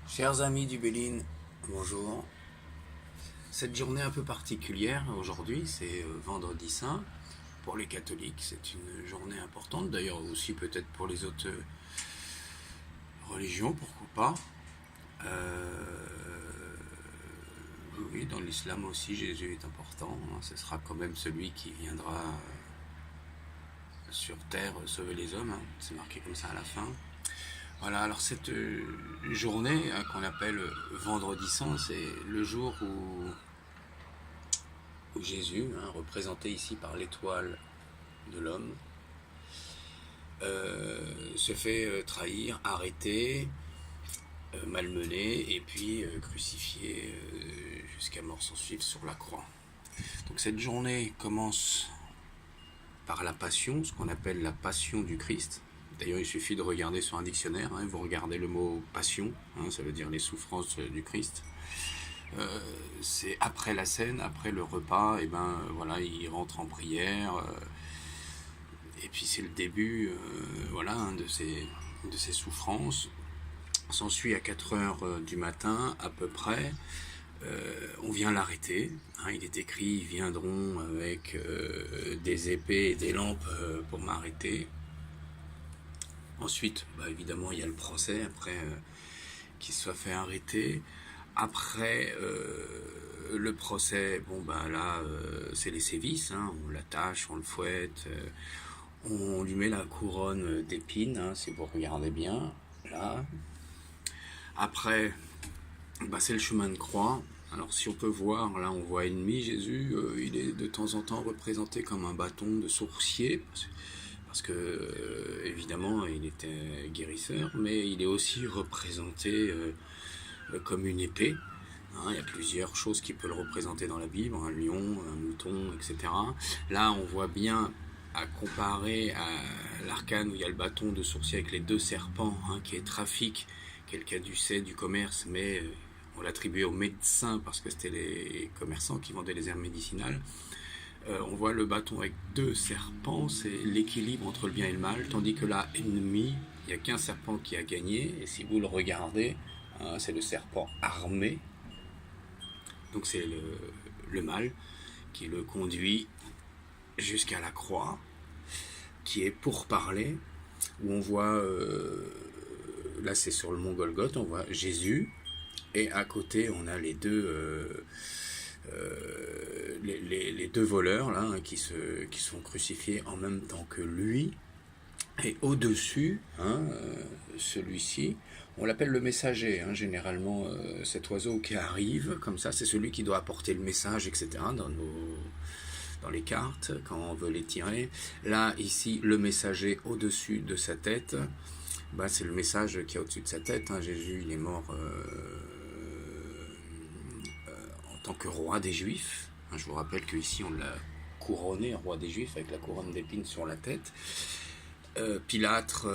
Chers amis du Béline, bonjour. Cette journée un peu particulière aujourd'hui, c'est Vendredi Saint. Pour les catholiques, c'est une journée importante, d'ailleurs aussi peut-être pour les autres religions, pourquoi pas. Oui, dans l'islam aussi, Jésus est important. Ce sera quand même celui qui viendra sur terre sauver les hommes. C'est marqué comme ça à la fin. Voilà, alors cette journée qu'on appelle Vendredi Saint, c'est le jour où Jésus, représenté ici par l'étoile de l'homme, se fait trahir, arrêter, malmené et puis crucifié jusqu'à mort sans suivre sur la croix. Donc cette journée commence par la passion, ce qu'on appelle la passion du Christ. D'ailleurs, il suffit de regarder sur un dictionnaire, vous regardez le mot passion, ça veut dire les souffrances du Christ. C'est après la scène, après le repas, et voilà, il rentre en prière, et puis c'est le début, de ses souffrances. S'ensuit à 4 heures du matin à peu près, on vient l'arrêter. Il est écrit, ils viendront avec des épées et des lampes pour m'arrêter. Ensuite, évidemment, il y a le procès après qu'il soit fait arrêter. Après le procès, c'est les sévices, on l'attache, on le fouette, on lui met la couronne d'épines, si vous regardez bien, là. Après, c'est le chemin de croix. Alors si on peut voir, là on voit ennemi, Jésus, il est de temps en temps représenté comme un bâton de sourcier, parce que évidemment il était guérisseur, mais il est aussi représenté comme une épée. Il y a plusieurs choses qui peuvent le représenter dans la Bible, un lion, un mouton, etc. Là on voit bien, à comparer à l'arcane où il y a le bâton de sourcier avec les deux serpents, qui est trafic, qui est le caducée du commerce, mais on l'attribuait aux médecins parce que c'était les commerçants qui vendaient les herbes médicinales. On voit le bâton avec deux serpents, c'est l'équilibre entre le bien et le mal, tandis que là, ennemi, il n'y a qu'un serpent qui a gagné, et si vous le regardez, c'est le serpent armé, donc c'est le mal qui le conduit jusqu'à la croix, qui est pourparlers, où on voit, là c'est sur le mont Golgothe, on voit Jésus, et à côté on a les deux les deux voleurs là, qui sont crucifiés en même temps que lui, et au-dessus, celui-ci, on l'appelle le messager, généralement cet oiseau qui arrive comme ça, c'est celui qui doit apporter le message, etc. dans les cartes, quand on veut les tirer. Là, ici, le messager au-dessus de sa tête, c'est le message qui est au-dessus de sa tête. Jésus, il est mort en tant que roi des Juifs. Je vous rappelle qu'ici, on l'a couronné, roi des Juifs, avec la couronne d'épines sur la tête. Pilate,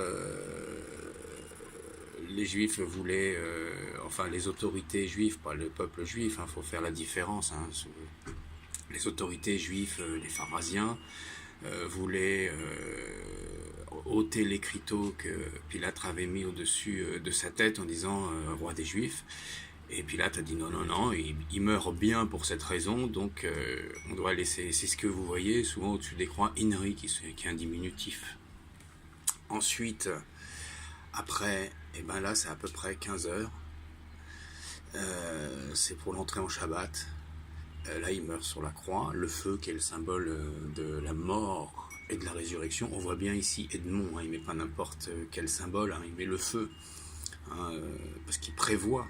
les Juifs voulaient, les autorités juives, pas le peuple juif, faut faire la différence. Les autorités juives, les pharisiens, voulaient ôter l'écriteau que Pilate avait mis au-dessus de sa tête en disant roi des Juifs. Et Pilate a dit non, il meurt bien pour cette raison, donc on doit laisser. C'est ce que vous voyez souvent au-dessus des croix, Inri, qui est un diminutif. Ensuite, après, là c'est à peu près 15 heures. C'est pour l'entrée en Shabbat. Là il meurt sur la croix. Le feu qui est le symbole de la mort et de la résurrection. On voit bien ici Edmond, il ne met pas n'importe quel symbole, il met le feu. Parce qu'il prévoit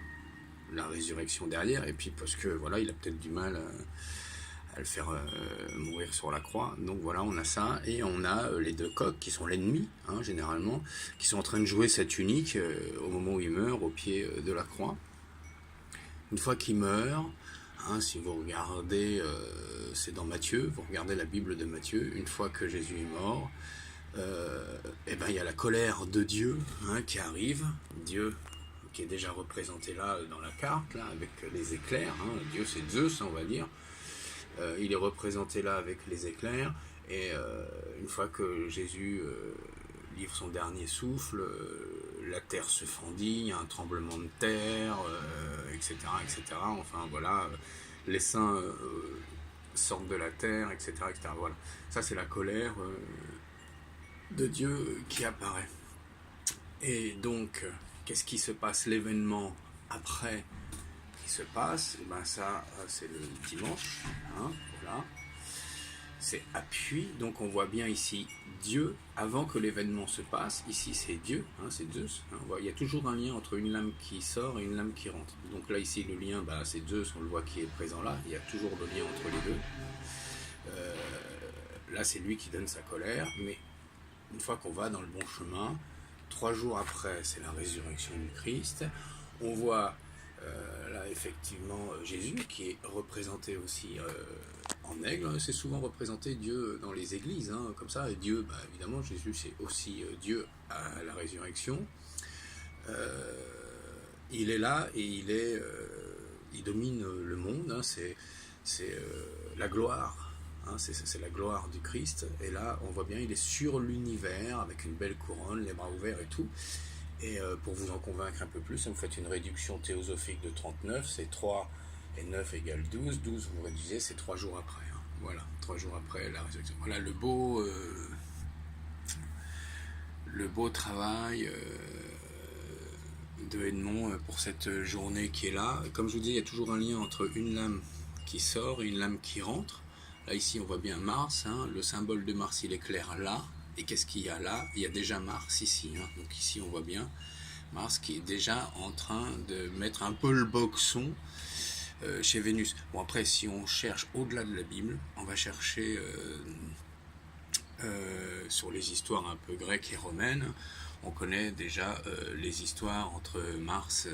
la résurrection derrière, et puis parce que voilà, il a peut-être du mal à le faire mourir sur la croix. Donc voilà, on a ça, et on a les deux coqs qui sont l'ennemi, généralement, qui sont en train de jouer cette tunique au moment où il meurt, au pied de la croix. Une fois qu'il meurt, si vous regardez, c'est dans Matthieu, vous regardez la Bible de Matthieu, une fois que Jésus est mort, il y a la colère de Dieu qui arrive, Dieu qui est déjà représenté là dans la carte, là, avec les éclairs, Dieu c'est Zeus, on va dire, il est représenté là avec les éclairs, et une fois que Jésus livre son dernier souffle, la terre se fendit, il y a un tremblement de terre, etc., etc. Enfin voilà, les saints sortent de la terre, etc., etc. Voilà, ça c'est la colère de Dieu qui apparaît. Et donc, qu'est-ce qui se passe, l'événement après qui se passe? Et ben ça, c'est le dimanche, hein, voilà. C'est appui, donc on voit bien ici Dieu avant que l'événement se passe. Ici c'est Dieu, hein, c'est Zeus. Hein, il y a toujours un lien entre une lame qui sort et une lame qui rentre. Donc là ici le lien, c'est Zeus, on le voit qui est présent là. Il y a toujours le lien entre les deux. Là c'est lui qui donne sa colère, mais une fois qu'on va dans le bon chemin, 3 jours après c'est la résurrection du Christ. On voit là effectivement Jésus qui est représenté aussi en aigle. C'est souvent représenté Dieu dans les églises, hein, comme ça. Et Dieu, évidemment, Jésus c'est aussi Dieu à la résurrection. Il est là et il domine le monde. Hein, c'est la gloire. Hein, c'est la gloire du Christ. Et là, on voit bien, il est sur l'univers avec une belle couronne, les bras ouverts et tout. Et pour vous en convaincre un peu plus, vous faites une réduction théosophique de 39, c'est 3 et 9 égale 12. 12, vous réduisez, c'est 3 jours après. Hein. Voilà, 3 jours après la résurrection. Voilà le beau travail de Edmond pour cette journée qui est là. Comme je vous dis, il y a toujours un lien entre une lame qui sort et une lame qui rentre. Là, ici, on voit bien Mars. Hein. Le symbole de Mars, il est clair là. Et qu'est-ce qu'il y a là? Il y a déjà Mars ici. Hein. Donc ici, on voit bien Mars qui est déjà en train de mettre un peu le boxon chez Vénus. Bon, après, si on cherche au-delà de la Bible, on va chercher sur les histoires un peu grecques et romaines. On connaît déjà les histoires entre Mars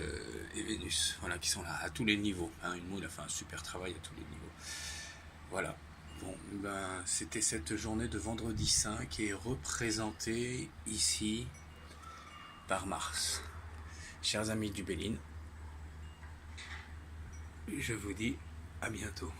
et Vénus, voilà, qui sont là à tous les niveaux. Hein. Edmond, il a fait un super travail à tous les niveaux. Voilà. Bon, c'était cette journée de vendredi saint qui est représentée ici par Mars. Chers amis du Béline, je vous dis à bientôt.